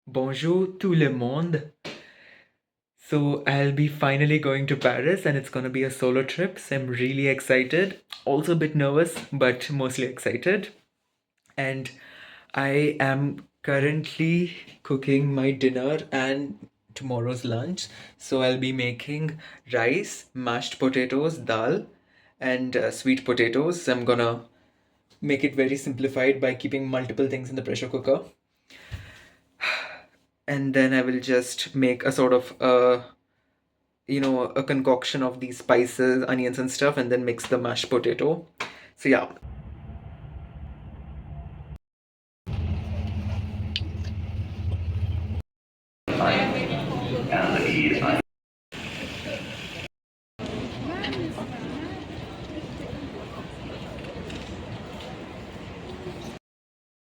Bonjour tout le monde. So I'll be finally going to Paris and it's gonna be a solo trip. So I'm really excited. Also a bit nervous, but mostly excited. And I am currently cooking my dinner and tomorrow's lunch. So I'll be making rice, mashed potatoes, dal, and sweet potatoes. I'm gonna make it very simplified by keeping multiple things in the pressure cooker. And then I will just make a sort of a concoction of these spices, onions and stuff, and then mix the mashed potato. So yeah.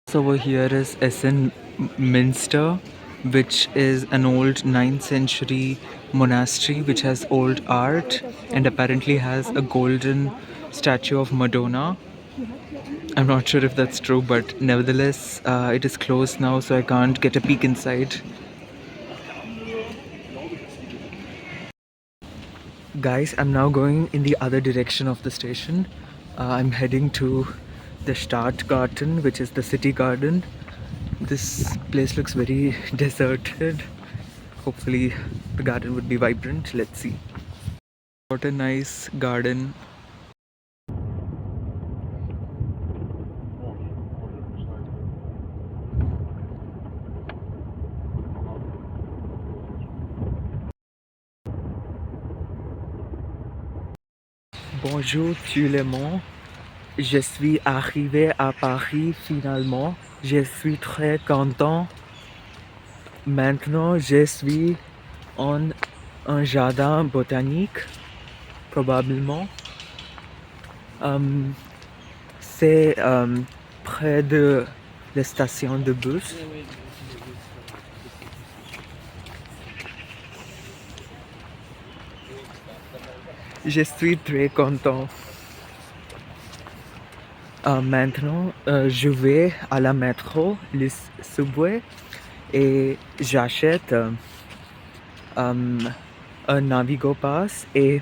So over here is Essen Minster, which is an old 9th century monastery which has old art and apparently has a golden statue of Madonna. I'm not sure if that's true, but nevertheless, it is closed now, so I can't get a peek inside. Guys, I'm now going in the other direction of the station. I'm heading to the Stadtgarten, which is the city garden. This place looks very deserted. Hopefully the garden would be vibrant. Let's see. What a nice garden. Bonjour tout le monde. Je suis arrivé à Paris finalement. Je suis très content. Maintenant, je suis en un jardin botanique, probablement. C'est près de la station de bus. Je suis très content. Maintenant, je vais à la métro, le subway, et j'achète un Navigo Pass et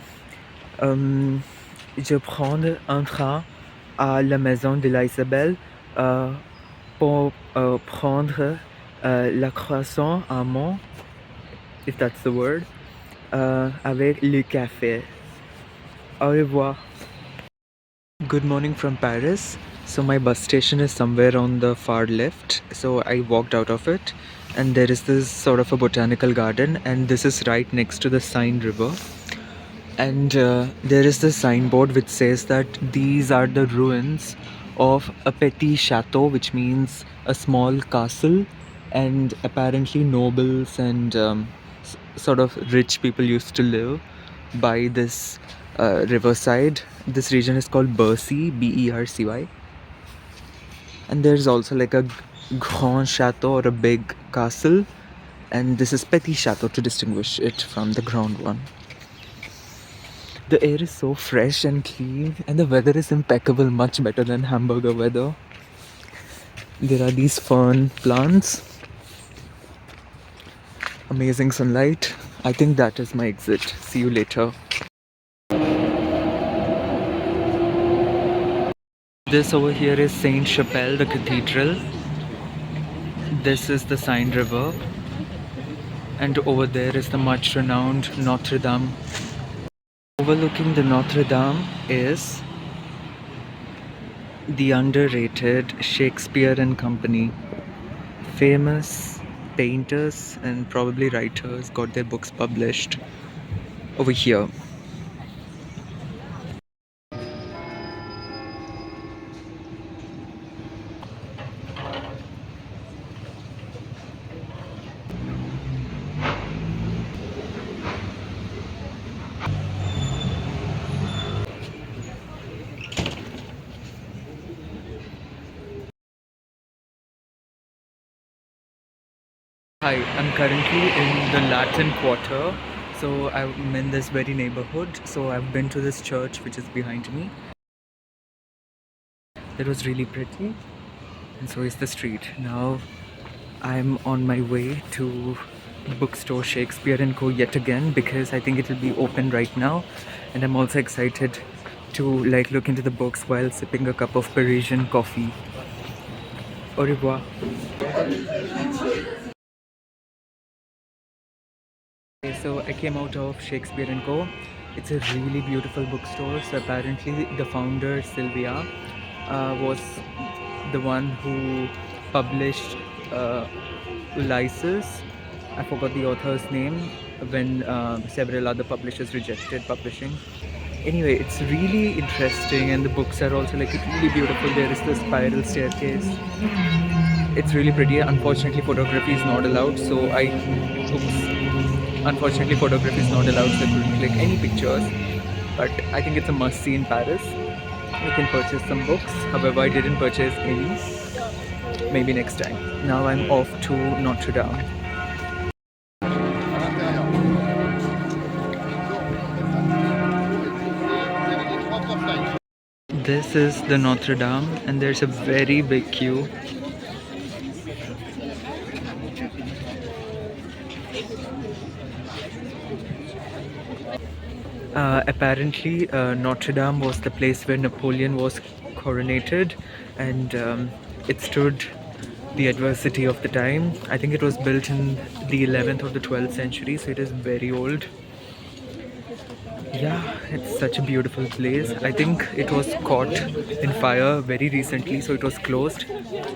je prends un train à la maison de l'Isabelle pour prendre la croissant amont, if that's the word, avec le café. Au revoir. Good morning from Paris. So my bus station is somewhere on the far left. So I walked out of it and there is this sort of a botanical garden and this is right next to the Seine River. And there is this signboard which says that these are the ruins of a petit chateau, which means a small castle, and apparently nobles and sort of rich people used to live by this riverside. This region is called Bercy, Bercy, and there's also like a grand chateau or a big castle, and this is petit chateau to distinguish it from the grand one. The air is so fresh and clean, and the weather is impeccable, much better than hamburger weather. There are these fern plants, amazing sunlight. I think that is my exit. See you later. This over here is Saint Chapelle, the cathedral. This is the Seine River, and over there is the much renowned Notre Dame. Overlooking the Notre Dame is the underrated Shakespeare and Company. Famous painters and probably writers got their books published over here. Hi, I'm currently in the Latin Quarter. So I'm in this very neighborhood. So I've been to this church which is behind me. It was really pretty. And so is the street. Now I'm on my way to bookstore Shakespeare and Co yet again because I think it will be open right now, and I'm also excited to like look into the books while sipping a cup of Parisian coffee. Au revoir. Okay, so I came out of Shakespeare and Co. It's a really beautiful bookstore. So apparently the founder Sylvia was the one who published Ulysses. I forgot the author's name when several other publishers rejected publishing. Anyway, it's really interesting, and the books are also like really beautiful. There is the spiral staircase. It's really pretty. Unfortunately, photography is not allowed, so I. Oops. Unfortunately, photography is not allowed, so I couldn't click any pictures. But I think it's a must see in Paris. You can purchase some books. However, I didn't purchase any. Maybe next time. Now I'm off to Notre Dame. This is the Notre Dame, and there's a very big queue. Apparently, Notre Dame was the place where Napoleon was coronated, and it stood the adversity of the time. I think it was built in the 11th or the 12th century, so it is very old. Yeah, it's such a beautiful place. I think it was caught in fire very recently, so it was closed,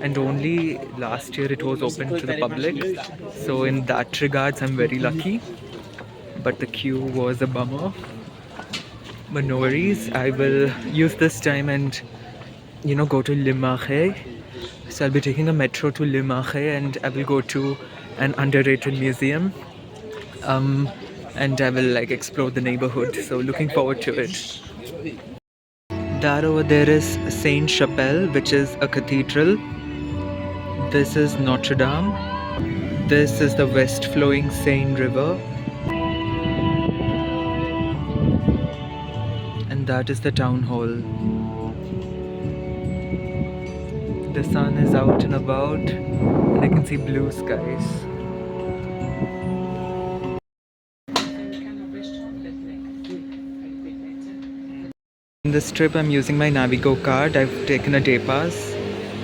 and only last year it was open to the public. So in that regards, I'm very lucky. But the queue was a bummer. But no worries, I will use this time and go to Le Marais. So I'll be taking a metro to Le Marais, and I will go to an underrated museum. And I will like explore the neighborhood. So looking forward to it. That over there is Saint Chapelle, which is a cathedral. This is Notre Dame. This is the west flowing Seine River. And that is the town hall. The sun is out and about, and I can see blue skies. In this trip, I'm using my Navigo card. I've taken a day pass,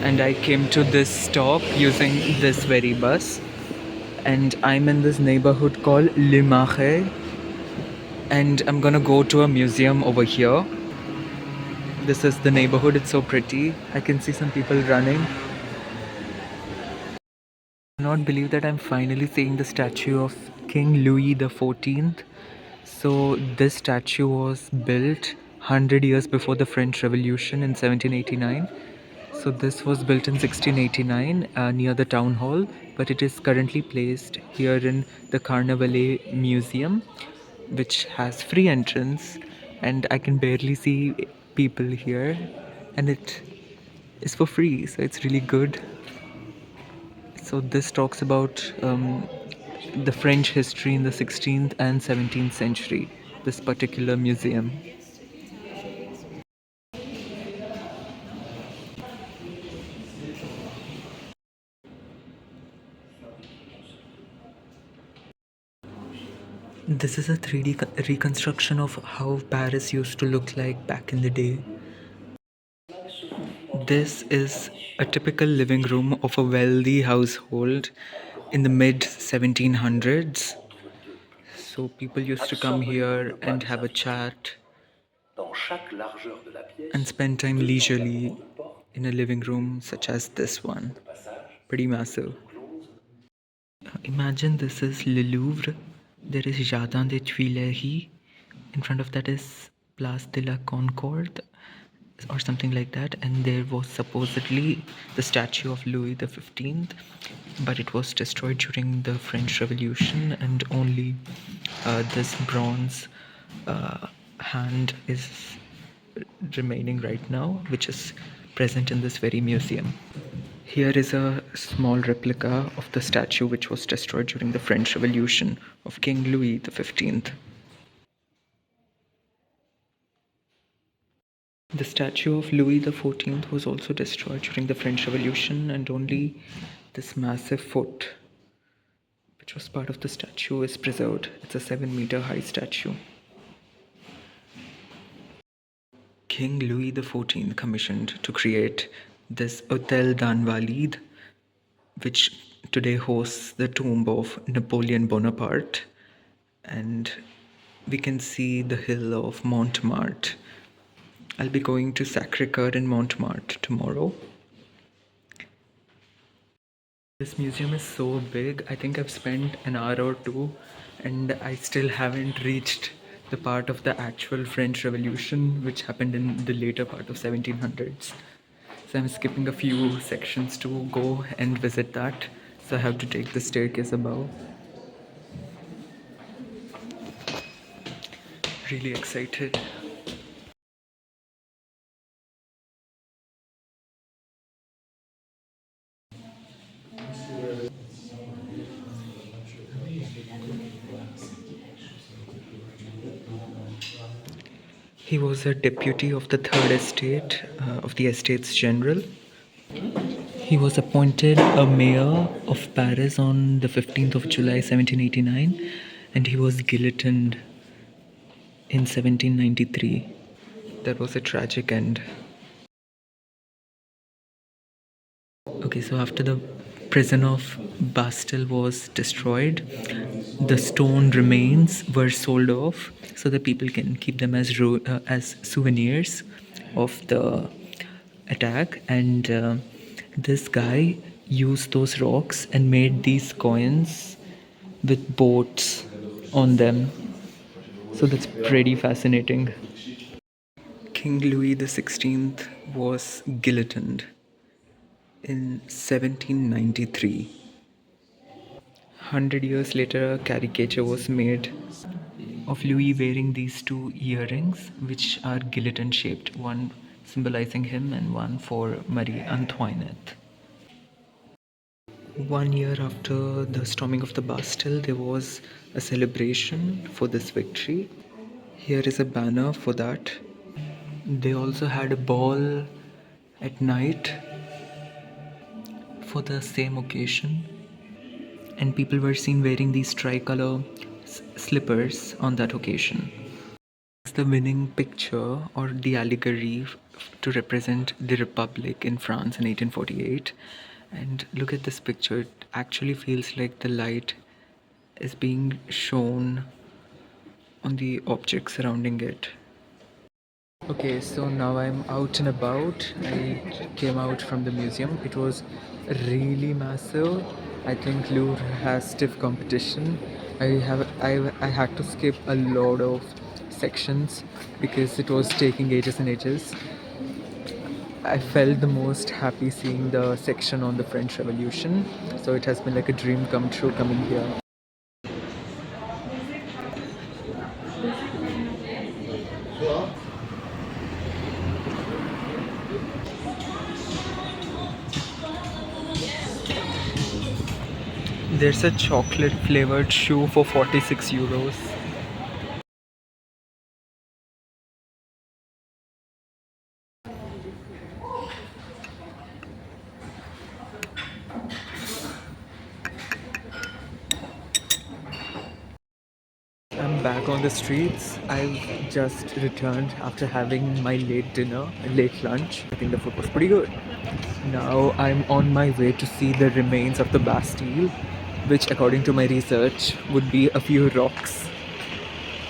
and I came to this stop using this very bus. And I'm in this neighborhood called Le Marais, and I'm gonna go to a museum over here. This is the neighborhood. It's so pretty. I can see some people running. I cannot believe that I'm finally seeing the statue of King Louis XIV. So this statue was built 100 years before the French Revolution in 1789. So this was built in 1689 near the town hall, but it is currently placed here in the Carnavalet Museum, which has free entrance, and I can barely see people here, and it is for free, so it's really good. So this talks about the French history in the 16th and 17th century, this particular museum. This is a 3D reconstruction of how Paris used to look like back in the day. This is a typical living room of a wealthy household in the mid 1700s. So people used to come here and have a chat and spend time leisurely in a living room such as this one. Pretty massive. Imagine this is Le Louvre. There is Jardin des Tuileries. In front of that is Place de la Concorde or something like that. And there was supposedly the statue of Louis XV, but it was destroyed during the French Revolution, and only this bronze hand is remaining right now, which is present in this very museum. Here is a small replica of the statue which was destroyed during the French Revolution of King Louis XV. The statue of Louis XIV was also destroyed during the French Revolution, and only This massive foot, which was part of the statue, is preserved. It's a 7-meter high statue. King Louis XIV commissioned to create this Hôtel d'Invalides, which today hosts the tomb of Napoleon Bonaparte. And we can see the hill of Montmartre. I'll be going to Sacré-Cœur in Montmartre tomorrow. This museum is so big. I think I've spent an hour or two and I still haven't reached the part of the actual French Revolution, which happened in the later part of 1700s. So I'm skipping a few sections to go and visit that. So I have to take the staircase above. Really excited. He was a deputy of the Third Estate of the Estates General. He was appointed a mayor of Paris on the 15th of July 1789 and he was guillotined in 1793. That was a tragic end. Okay, so after the prison of Bastille was destroyed, the stone remains were sold off so that people can keep them as souvenirs of the attack. And this guy used those rocks and made these coins with boats on them. So that's pretty fascinating. King Louis XVI was guillotined in 1793. 100 years later, a caricature was made of Louis wearing these two earrings, which are guillotine shaped, one symbolizing him and one for Marie Antoinette. 1 year after the storming of the Bastille, there was a celebration for this victory. Here is a banner for that. They also had a ball at night for the same occasion, and people were seen wearing these tricolor slippers on that occasion. It's the winning picture or the allegory to represent the Republic in France in 1848. And look at this picture, it actually feels like the light is being shown on the objects surrounding it. Okay, so now I'm out and about. I came out from the museum. It was really massive. I think Louvre has stiff competition. I had to skip a lot of sections because it was taking ages and ages. I felt the most happy seeing the section on the French Revolution. So it has been like a dream come true coming here. There's a chocolate flavored shoe for 46 euros. I'm back on the streets. I've just returned after having my late lunch. I think the food was pretty good. Now I'm on my way to see the remains of the Bastille, which according to my research would be a few rocks.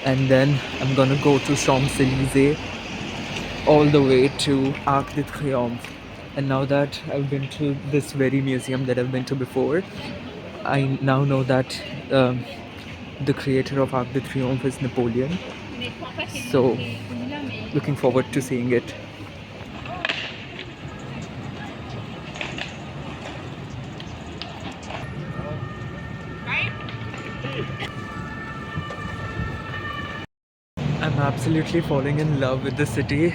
And then I'm gonna go to Champs-Élysées all the way to Arc de Triomphe. And now that I've been to this very museum that I've been to before, I now know that the creator of Arc de Triomphe is Napoleon. So, looking forward to seeing it. I'm absolutely falling in love with the city.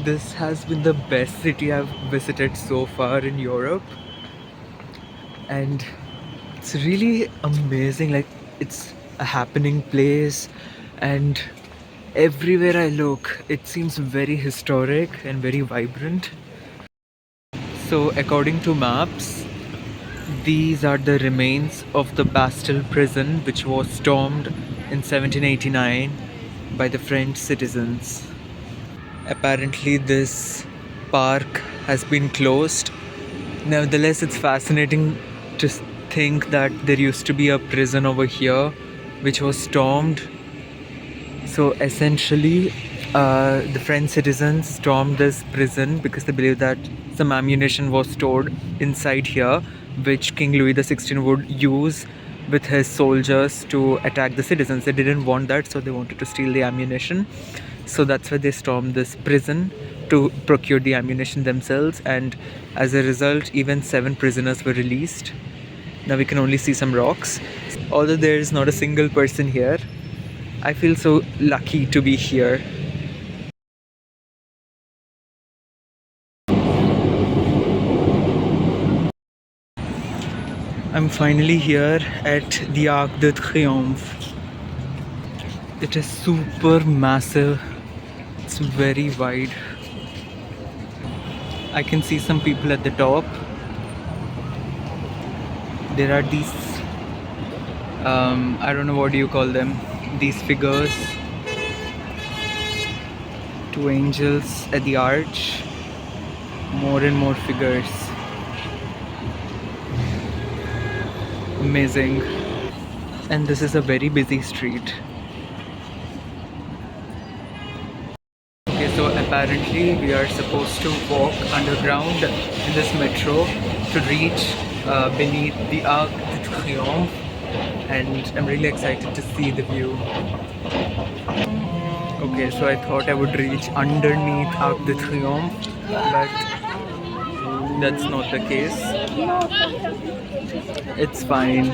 This has been the best city I've visited so far in Europe. And it's really amazing. Like, it's a happening place, and everywhere I look, it seems very historic and very vibrant. So, according to maps, These are the remains of the Bastille prison, which was stormed in 1789 by the French citizens. Apparently, this park has been closed. Nevertheless, it's fascinating to think that there used to be a prison over here which was stormed. So essentially, the French citizens stormed this prison because they believed that some ammunition was stored inside here, which King Louis XVI would use with his soldiers to attack the citizens. They didn't want that, so they wanted to steal the ammunition. So that's why they stormed this prison to procure the ammunition themselves, and as a result, even 7 prisoners were released. Now we can only see some rocks. Although there is not a single person here, I feel so lucky to be here. I'm finally here at the Arc de Triomphe. It is super massive. It's very wide. I can see some people at the top. There are these, I don't know what do you call them, these figures. 2 angels at the arch. More and more figures. Amazing. And this is a very busy street. Okay, so apparently we are supposed to walk underground in this metro to reach beneath the Arc de Triomphe, and I'm really excited to see the view. Okay, so I thought I would reach underneath Arc de Triomphe, but that's not the case. It's fine.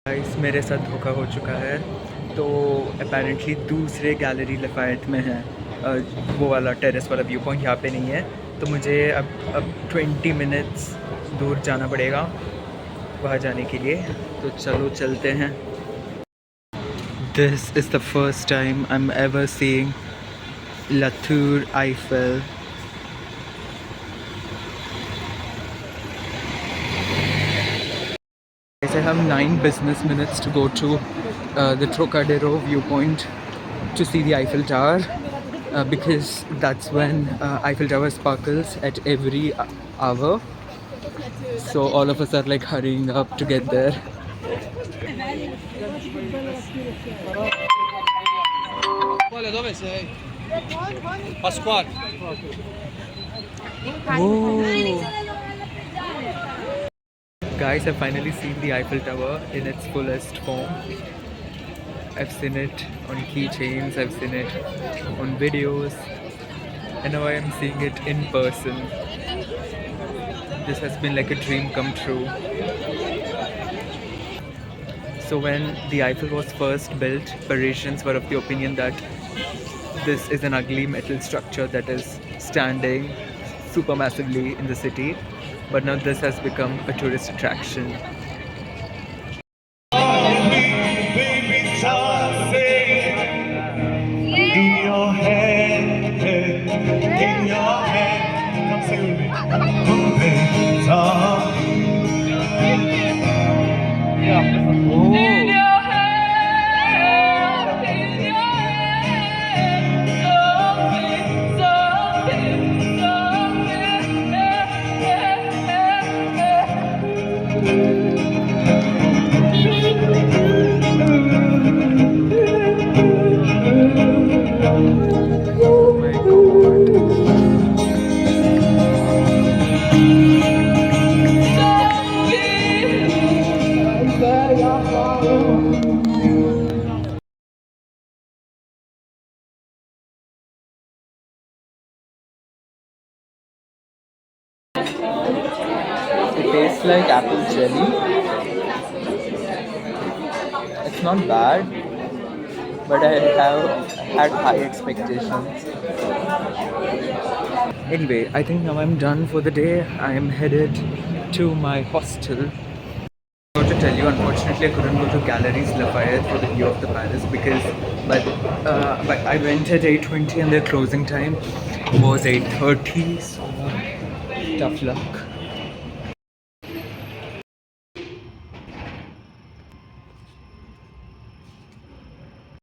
Guys, मेरे साथ धोखा हो चुका है। तो apparently दूसरे gallery लफायत में है, वो वाला टेरेस वाला व्यू पॉइंट यहाँ पे नहीं है। तो मुझे अब 20 मिनट्स दूर जाना पड़ेगा वहाँ जाने के लिए। तो चलो चलते हैं। This is the first time I'm ever seeing La Tour Eiffel. I have 9 business minutes to go to the Trocadero viewpoint to see the Eiffel Tower, because that's when Eiffel Tower sparkles at every hour. So all of us are like hurrying up to get there. Dove sei? Pasquale. Guys, I've finally seen the Eiffel Tower in its fullest form. I've seen it on keychains, I've seen it on videos, and now I am seeing it in person. This has been like a dream come true. So when the Eiffel was first built, Parisians were of the opinion that this is an ugly metal structure that is standing super massively in the city. But now this has become a tourist attraction. It tastes like apple jelly. It's not bad, but I have had high expectations. Anyway, I think now I'm done for the day. I am headed to my hostel. To tell you, unfortunately, I couldn't go to Galleries Lafayette for the view of the palace because, but I went at 8:20 and their closing time was 8:30. So tough luck.